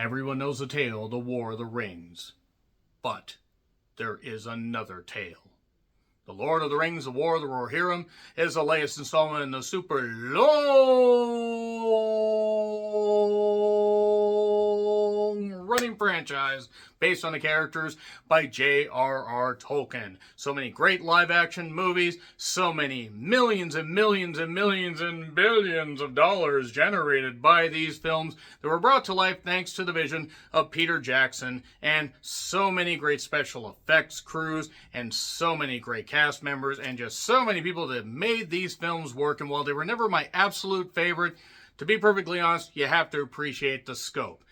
Everyone knows the tale of the War of the Rings. But there is another tale. The Lord of the Rings, The War of the Rohirrim, is the latest installment in the super long-running franchise based on the characters by J.R.R. Tolkien. So many great live-action movies, so many millions and millions and millions and billions of dollars generated by these films that were brought to life thanks to the vision of Peter Jackson, and so many great special effects crews, and so many great cast members, and just so many people that made these films work. And while they were never my absolute favorite, to be perfectly honest, you have to appreciate the scope.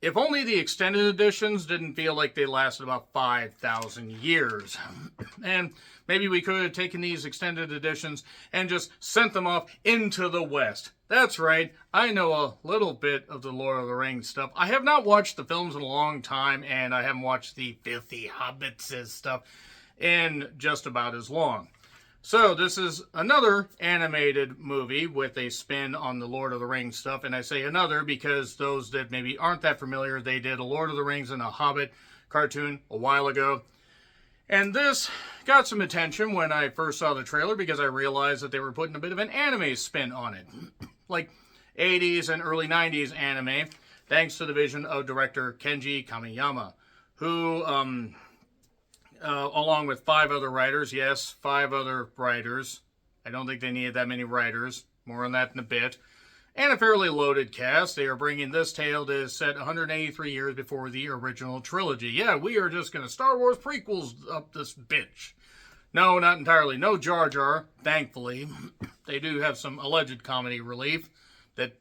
If only the extended editions didn't feel like they lasted about 5,000 years. And maybe we could have taken these extended editions and just sent them off into the West. That's right, I know a little bit of the Lord of the Rings stuff. I have not watched the films in a long time, and I haven't watched the filthy Hobbits stuff in just about as long. So this is another animated movie with a spin on the Lord of the Rings stuff. And I say another because those that maybe aren't that familiar, they did a Lord of the Rings and a Hobbit cartoon a while ago. And this got some attention when I first saw the trailer because I realized that they were putting a bit of an anime spin on it. Like 80s and early 90s anime, thanks to the vision of director Kenji Kamiyama, who along with 5 other writers. Yes, 5 other writers. I don't think they needed that many writers. More on that in a bit. And a fairly loaded cast. They are bringing this tale that is set 183 years before the original trilogy. Yeah, we are just going to Star Wars prequels up this bitch. No, not entirely. No Jar Jar, thankfully. They do have some alleged comedy relief that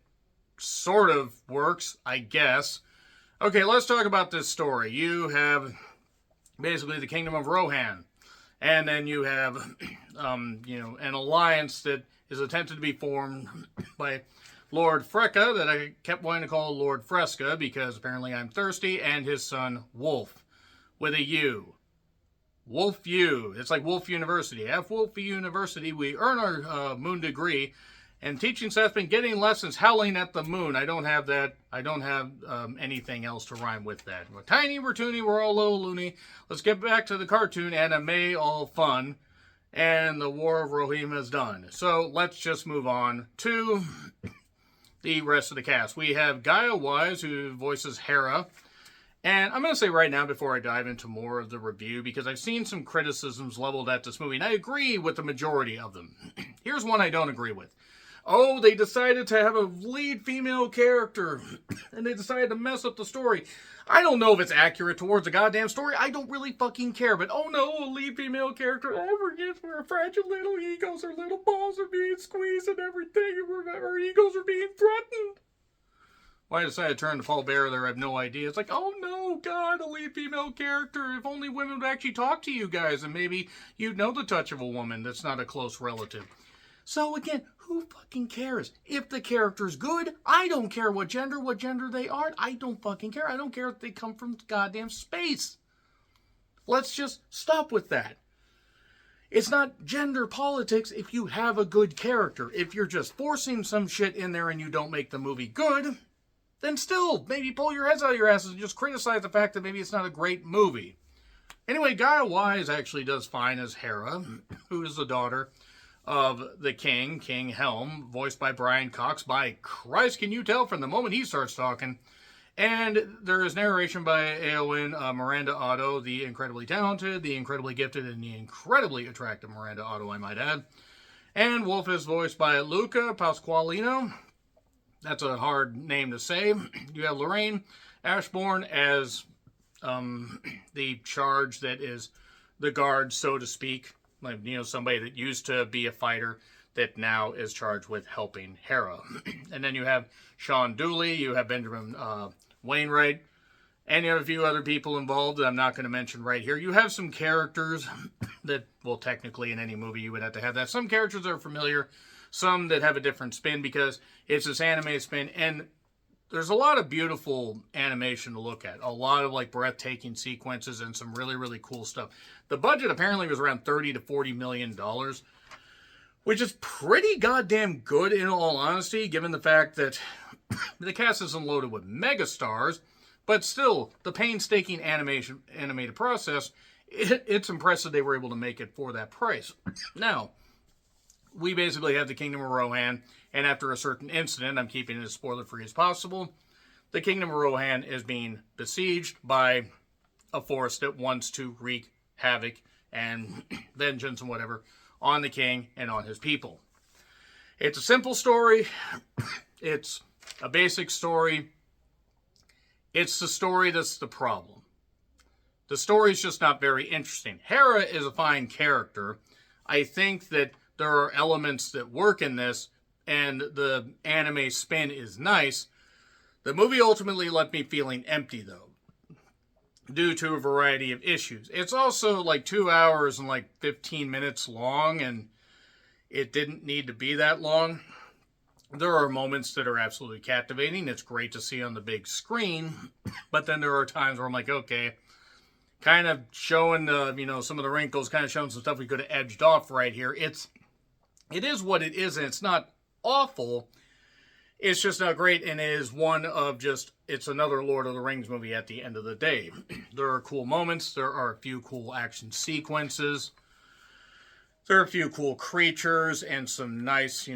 sort of works, I guess. Okay, let's talk about this story. You have basically the Kingdom of Rohan. And then you have, an alliance that is attempted to be formed by Lord Freka, that I kept wanting to call Lord Fresca because apparently I'm thirsty, and his son Wolf, with a U. Wolf U. It's like Wolf University. At Wolf University, we earn our moon degree, and teaching staff's been getting lessons howling at the moon. I don't have that. I don't have anything else to rhyme with that. We're tiny, we're toony, we're all little loony. Let's get back to the cartoon anime, all fun. And the War of Rohirrim is done. So let's just move on to the rest of the cast. We have Gaia Wise, who voices Hera. And I'm going to say right now, before I dive into more of the review, because I've seen some criticisms leveled at this movie, and I agree with the majority of them. Here's one I don't agree with. Oh, they decided to have a lead female character, and they decided to mess up the story. I don't know if it's accurate towards the goddamn story. I don't really fucking care, but oh no, a lead female character ever gets where fragile little egos, her little balls are being squeezed and everything, and her egos are being threatened. Why I decided to turn to Paul Bearer there, I have no idea. It's like, oh no, God, a lead female character. If only women would actually talk to you guys, and maybe you'd know the touch of a woman that's not a close relative. So again, who fucking cares? If the character's good, I don't care what gender they are. I don't fucking care. I don't care if they come from goddamn space. Let's just stop with that. It's not gender politics if you have a good character. If you're just forcing some shit in there and you don't make the movie good, then still, maybe pull your heads out of your asses and just criticize the fact that maybe it's not a great movie. Anyway, Gaia Wise actually does fine as Hera, who is the daughter of the King Helm, voiced by Brian Cox. By Christ, can you tell from the moment he starts talking? And there is narration by Eowyn Miranda Otto, the incredibly talented, the incredibly gifted, and the incredibly attractive Miranda Otto, I might add. And Wolf is voiced by Luca Pasqualino. That's a hard name to say. You have Lorraine Ashbourne as the charge that is the guard, so to speak. Like, somebody that used to be a fighter that now is charged with helping Hera. And then you have Sean Dooley, you have Benjamin Wainwright, and you have a few other people involved that I'm not going to mention right here. You have some characters that, well, technically in any movie you would have to have that. Some characters are familiar, some that have a different spin because it's this anime spin, and there's a lot of beautiful animation to look at. A lot of breathtaking sequences and some really, really cool stuff. The budget apparently was around $30 to $40 million, which is pretty goddamn good in all honesty, given the fact that the cast isn't loaded with megastars, But still, the painstaking animated process, it's impressive they were able to make it for that price. Now, we basically have the Kingdom of Rohan, and after a certain incident, I'm keeping it as spoiler-free as possible, the Kingdom of Rohan is being besieged by a force that wants to wreak havoc and vengeance and whatever on the king and on his people. It's a simple story. It's a basic story. It's the story that's the problem. The story's just not very interesting. Hera is a fine character. I think that there are elements that work in this, and the anime spin is nice. The movie ultimately left me feeling empty, though, due to a variety of issues. It's also like 2 hours and like 15 minutes long, and it didn't need to be that long. There are moments that are absolutely captivating. It's great to see on the big screen, but then there are times where I'm like, okay, kind of showing some of the wrinkles, kind of showing some stuff we could have edged off right here. It is what it is, and it's not awful. It's just not great, and it is one of it's another Lord of the Rings movie at the end of the day. There are cool moments. There are a few cool action sequences. There are a few cool creatures and some nice,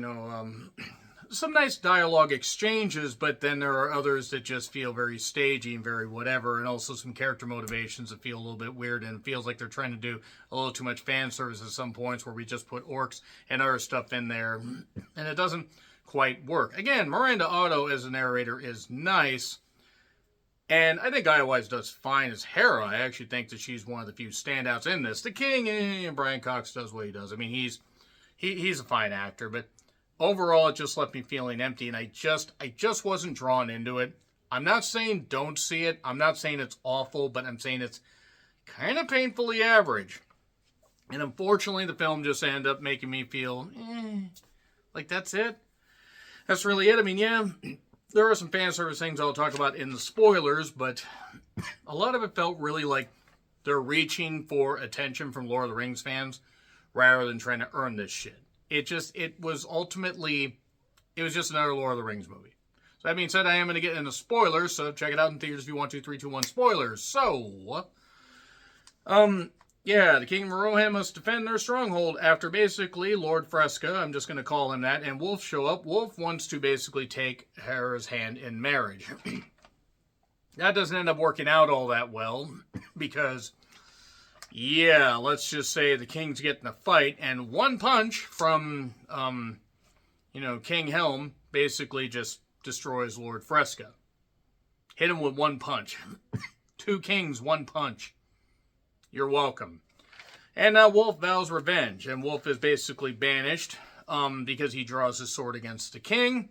some nice dialogue exchanges, but then there are others that just feel very stagey and very whatever, and also some character motivations that feel a little bit weird, and it feels like they're trying to do a little too much fan service at some points where we just put orcs and other stuff in there, and it doesn't quite work. Again, Miranda Otto as a narrator is nice, and I think Guy Wise does fine as Hera. I actually think that she's one of the few standouts in this. The King, Brian Cox does what he does. I mean, he's a fine actor, but overall, it just left me feeling empty, and I just wasn't drawn into it. I'm not saying don't see it. I'm not saying it's awful, but I'm saying it's kind of painfully average. And unfortunately, the film just ended up making me feel, like that's it. That's really it. I mean, yeah, there are some fan service things I'll talk about in the spoilers, but a lot of it felt really like they're reaching for attention from Lord of the Rings fans rather than trying to earn this shit. It was just another Lord of the Rings movie. So that being said, I am going to get into spoilers, so check it out in theaters if you want to. 3, 2, 1, spoilers. So, the Kingdom of Rohan must defend their stronghold after basically Lord Fresca, I'm just going to call him that, and Wolf show up. Wolf wants to basically take Hera's hand in marriage. That doesn't end up working out all that well, because, let's just say the king's getting a fight, and one punch from, King Helm basically just destroys Lord Fresca. Hit him with one punch. 2 kings, 1 punch. You're welcome. And now Wolf vows revenge, and Wolf is basically banished because he draws his sword against the king.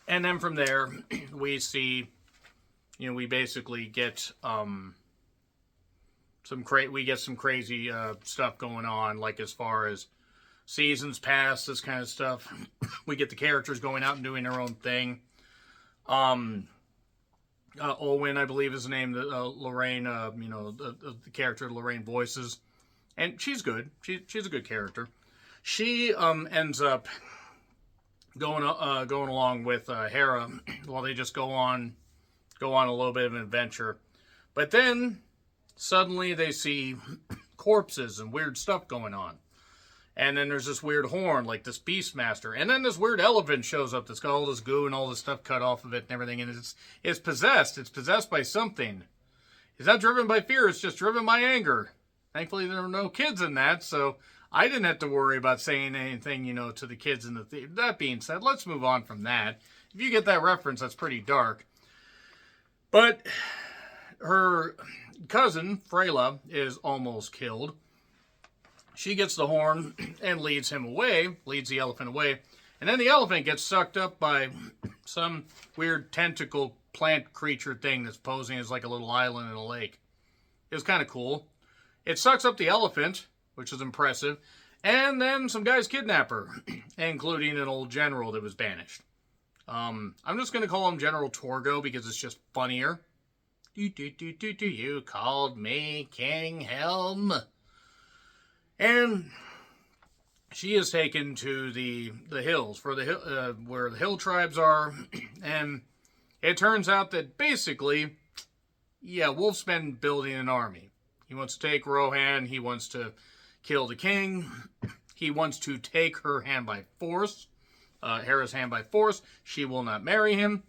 And then from there, we see, we basically get some crazy stuff going on, like as far as seasons pass, this kind of stuff. We get the characters going out and doing their own thing. Olwen, I believe is the name that Lorraine, the character Lorraine voices. And she's good. She's a good character. She ends up going along with Hera while they just go on a little bit of an adventure. But then suddenly they see corpses and weird stuff going on. And then there's this weird horn, like this Beastmaster. And then this weird elephant shows up that's got all this goo and all this stuff cut off of it and everything. And it's possessed. It's possessed by something. It's not driven by fear. It's just driven by anger. Thankfully, there were no kids in that, so I didn't have to worry about saying anything, to the kids in the theater. That being said, let's move on from that. If you get that reference, that's pretty dark. But her cousin, Freyla, is almost killed. She gets the horn and leads the elephant away. And then the elephant gets sucked up by some weird tentacle plant creature thing that's posing as like a little island in a lake. It was kind of cool. It sucks up the elephant, which is impressive. And then some guys kidnap her, including an old general that was banished. I'm just going to call him General Torgo because it's just funnier. You called me King Helm. And she is taken to the hills where the hill tribes are, and It turns out that basically, yeah, Wolf's been building an army. He wants to take Rohan. He wants to kill the king. He wants to take her hand by force, Hera's hand by force. She will not marry him.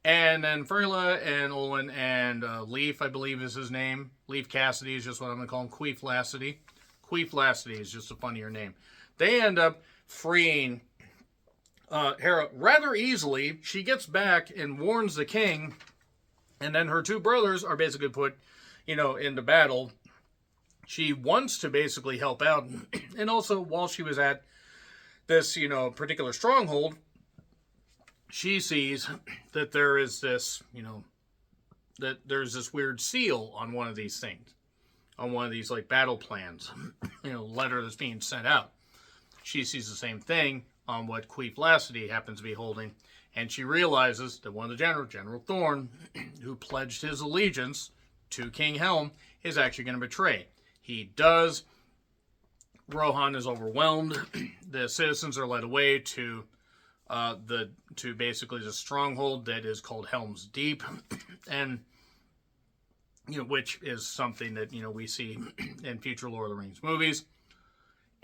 And then Freyla and Olwen and Leaf, I believe is his name. Leaf Cassidy is just what I'm going to call him. Queef Lassity. Queef Lassity is just a funnier name. They end up freeing Hera rather easily. She gets back and warns the king. And then her two brothers are basically put, into battle. She wants to basically help out. And also, while she was at this, particular stronghold, she sees that there is this, that there's this weird seal on one of these things. On one of these, battle plans. Letter that's being sent out. She sees the same thing on what Queef Lassity happens to be holding. And she realizes that one of the General Thorne, who pledged his allegiance to King Helm, is actually going to betray. He does. Rohan is overwhelmed. The citizens are led away to basically the stronghold that is called Helm's Deep, and which is something that we see in future Lord of the Rings movies.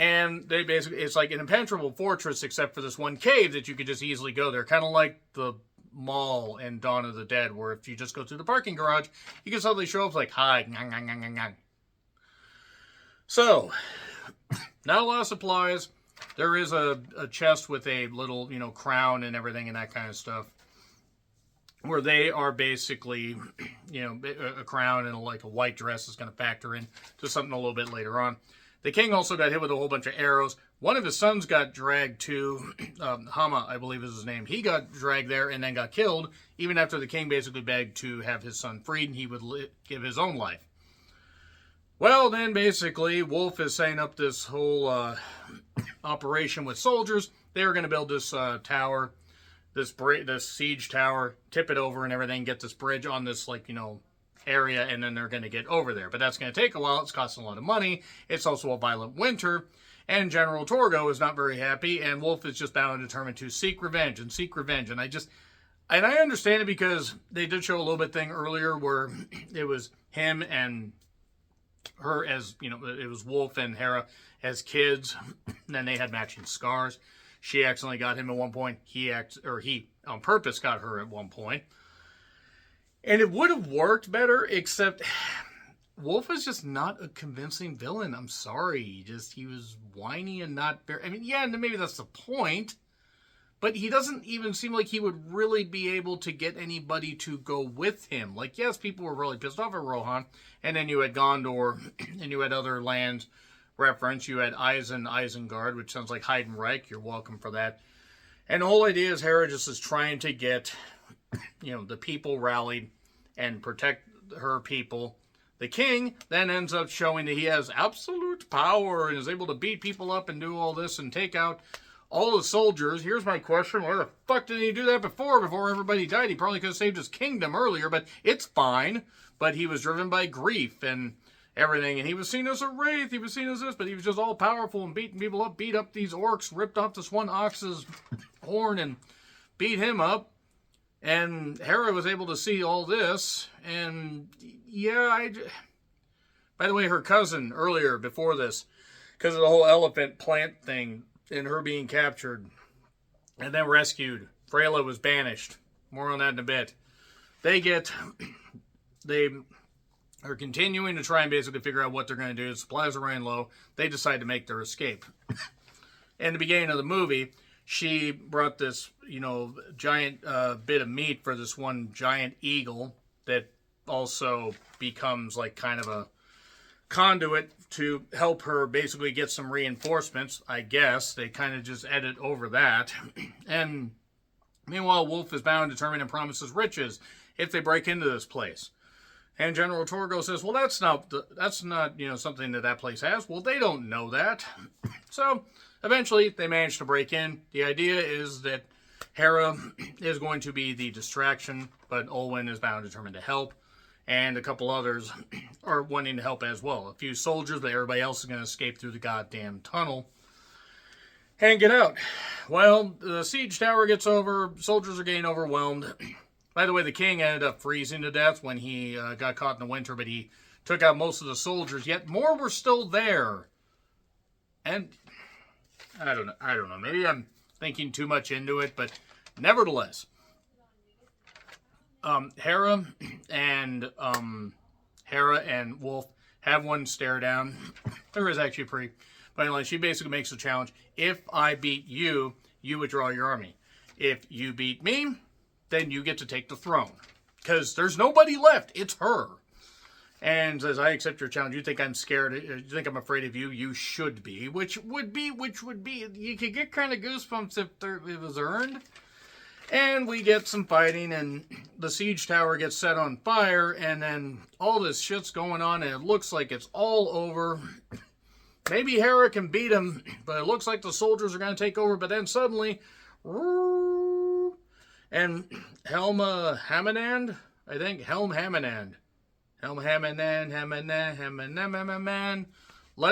And they basically, it's like an impenetrable fortress except for this one cave that you could just easily go there. Kind of like the mall in Dawn of the Dead, where if you just go through the parking garage, you can suddenly show up like, hi, ngang, ngang, ngang, ngang. So, not a lot of supplies. There is a chest with a little, crown and everything and that kind of stuff. Where they are basically, a crown and a white dress is going to factor in to something a little bit later on. The king also got hit with a whole bunch of arrows. One of his sons got dragged to, Hama, I believe is his name. He got dragged there and then got killed, even after the king basically begged to have his son freed and he would give his own life. Well, then basically, Wolf is setting up this whole operation with soldiers. They were going to build this tower, this siege tower, tip it over and everything, get this bridge on this, area, and then they're going to get over there. But that's going to take a while. It's costing a lot of money. It's also a violent winter. And General Torgo is not very happy, and Wolf is just bound and determined to seek revenge. And I understand it because they did show a little bit thing earlier where it was him and her as, it was Wolf and Hera as kids. And then they had matching scars. She accidentally got him at one point. He on purpose got her at one point. And it would have worked better, except Wolf is just not a convincing villain. I'm sorry. He was whiny and not very... I mean, yeah, maybe that's the point. But he doesn't even seem like he would really be able to get anybody to go with him. Yes, people were really pissed off at Rohan. And then you had Gondor, and you had other lands reference. You had Isengard, which sounds like Heidenreich. You're welcome for that. And the whole idea is Hera just is trying to get... the people rallied and protect her people. The king then ends up showing that he has absolute power and is able to beat people up and do all this and take out all the soldiers. Here's my question. Why the fuck didn't he do that before everybody died? He probably could have saved his kingdom earlier, but it's fine. But he was driven by grief and everything, and he was seen as a wraith. He was seen as this, but he was just all powerful and beating people up, beat up these orcs, ripped off this one ox's horn and beat him up. And Hera was able to see all this, and yeah, by the way, her cousin earlier, before this, because of the whole elephant plant thing, and her being captured, and then rescued, Freyla was banished. More on that in a bit. They are continuing to try and basically figure out what they're going to do. Supplies are running low. They decide to make their escape. In the beginning of the movie, she brought this, giant bit of meat for this one giant eagle that also becomes kind of a conduit to help her basically get some reinforcements, I guess. They kind of just edit over that. And meanwhile, Wolf is bound, determined, and promises riches if they break into this place. And General Torgo says, well, that's not something that place has. Well, they don't know that. So eventually, they manage to break in. The idea is that Hera is going to be the distraction, but Olwen is bound and determined to help. And a couple others are wanting to help as well. A few soldiers, but everybody else is going to escape through the goddamn tunnel and get out. Well, the siege tower gets over. Soldiers are getting overwhelmed. By the way, the king ended up freezing to death when he got caught in the winter, but he took out most of the soldiers, yet more were still there. And I don't know. Maybe I'm thinking too much into it, but nevertheless, Hera and Wolf have one stare down. There is actually pretty. But she basically makes a challenge. If I beat you, you withdraw your army. If you beat me, then you get to take the throne. Because there's nobody left. It's her. And says, I accept your challenge. You think I'm scared? You think I'm afraid of you? You should be. Which would be. You could get kind of goosebumps if it was earned. And we get some fighting, and the siege tower gets set on fire, and then all this shit's going on, and it looks like it's all over. Maybe Hera can beat him, but it looks like the soldiers are going to take over, but then suddenly, and Helm Hammond, led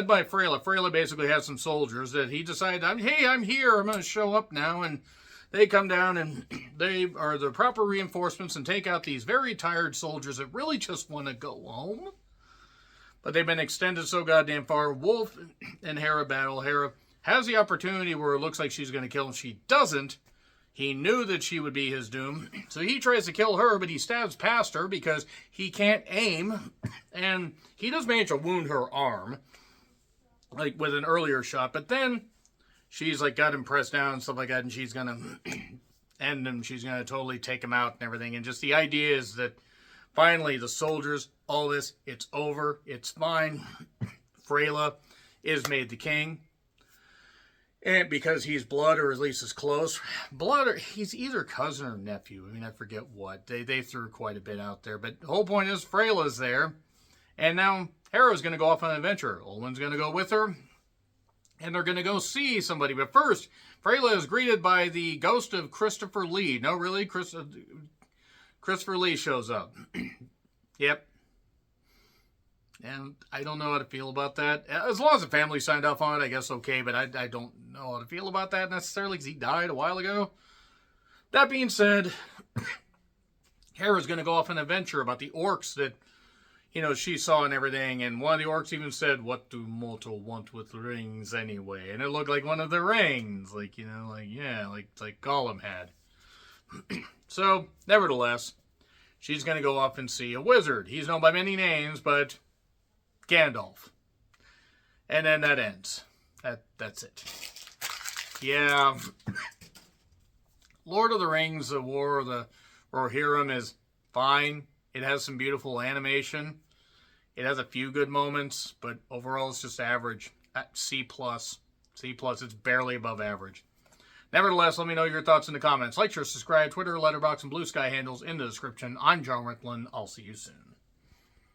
by Freyla. Freyla basically has some soldiers that he decided, hey, I'm here, I'm going to show up now, and they come down and they are the proper reinforcements and take out these very tired soldiers that really just want to go home. But they've been extended so goddamn far. Wolf and Hera battle. Hera has the opportunity where it looks like she's going to kill him. She doesn't. He knew that she would be his doom. So he tries to kill her, but he stabs past her because he can't aim. And he does manage to wound her arm, like with an earlier shot. But then she's like got him pressed down and stuff like that, and she's gonna end him. She's gonna totally take him out and everything. And just the idea is that finally the soldiers, all this, it's over, it's fine. Freyla is made the king, and because he's blood, or at least is close blood, or he's either cousin or nephew. I mean, I forget what they threw quite a bit out there, but the whole point is Freyla's there, and now Hera's gonna go off on an adventure. Olwen's gonna go with her. And they're going to go see somebody. But first, Freyla is greeted by the ghost of Christopher Lee. No, really? Christopher Lee shows up. Yep. And I don't know how to feel about that. As long as the family signed off on it, I guess okay. But I don't know how to feel about that necessarily because he died a while ago. That being said, Hera's going to go off on an adventure about the orcs that she saw and everything, and one of the orcs even said, what do mortal want with rings anyway? And it looked like one of the rings, like Gollum had. So, nevertheless, she's going to go off and see a wizard. He's known by many names, but Gandalf. And then that ends. That's it. Yeah. Lord of the Rings, The War of the Rohirrim is fine. It has some beautiful animation. It has a few good moments, but overall it's just average. C+. C+, it's barely above average. Nevertheless, let me know your thoughts in the comments. Like, share, subscribe, Twitter, Letterboxd, and Blue Sky handles in the description. I'm John Ricklin. I'll see you soon.